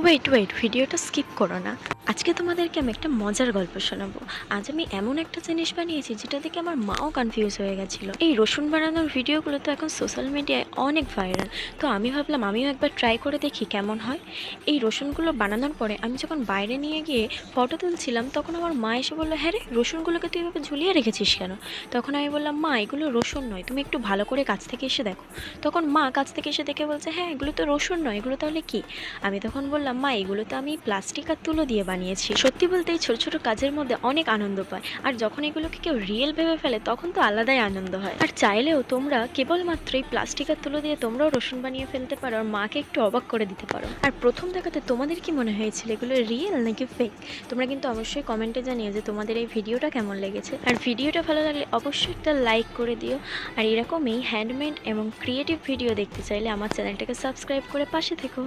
Wait ভিডিওটা skip করো না। আজকে তোমাদেরকে আমি একটা মজার গল্প শোনাবো। আজ আমি এমন একটা জিনিস বানিয়েছি যেটা দেখে আমার মাও কনফিউজ হয়ে গেছিলো। এই রসুন বানানোর ভিডিওগুলো তো এখন সোশ্যাল মিডিয়ায় অনেক ভাইরাল। তো আমি ভাবলাম আমিও একবার ট্রাই করে দেখি কেমন হয়। এই রসুনগুলো বানানোর পরে আমি যখন বাইরে নিয়ে গিয়ে ফটো তুলছিলাম, তখন আমার মা এসে বললো, হ্যাঁ রে, রসুনগুলোকে তুই এভাবে ঝুলিয়ে রেখেছিস কেন? তখন আমি বললাম, মা এগুলো রসুন নয়, তুমি একটু ভালো করে কাছ থেকে এসে দেখো। তখন মা কাছ থেকে এসে দেখে বলছে, হ্যাঁ এগুলো তো রসুন নয়, এগুলো তাহলে কি? আমি তখন বললাম, মা এগুলো তো আমি প্লাস্টিক আর তুলো দিয়ে বানিয়েছি। সত্যি বলতে এই ছোট ছোট কাজের মধ্যে অনেক আনন্দ পায়, আর যখন এগুলোকে কেউ রিয়েল ভেবে ফেলে তখন তো আলাদাই আনন্দ হয়। আর চাইলেও তোমরা কেবলমাত্র এই প্লাস্টিক আর তুলো দিয়ে তোমরাও রসুন বানিয়ে ফেলতে পারো, আর মাকে একটু অবাক করে দিতে পারো। আর প্রথম দেখাতে তোমাদের কি মনে হয়েছিল এগুলো রিয়েল নাকি ফেক? তোমরা কিন্তু অবশ্যই কমেন্টে জানিও যে তোমাদের এই ভিডিওটা কেমন লেগেছে। আর ভিডিওটা ভালো লাগলে অবশ্যই একটা লাইক করে দিও। আর এরকমই হ্যান্ডমেড এবং ক্রিয়েটিভ ভিডিও দেখতে চাইলে আমার চ্যানেলটাকে সাবস্ক্রাইব করে পাশে থেকো।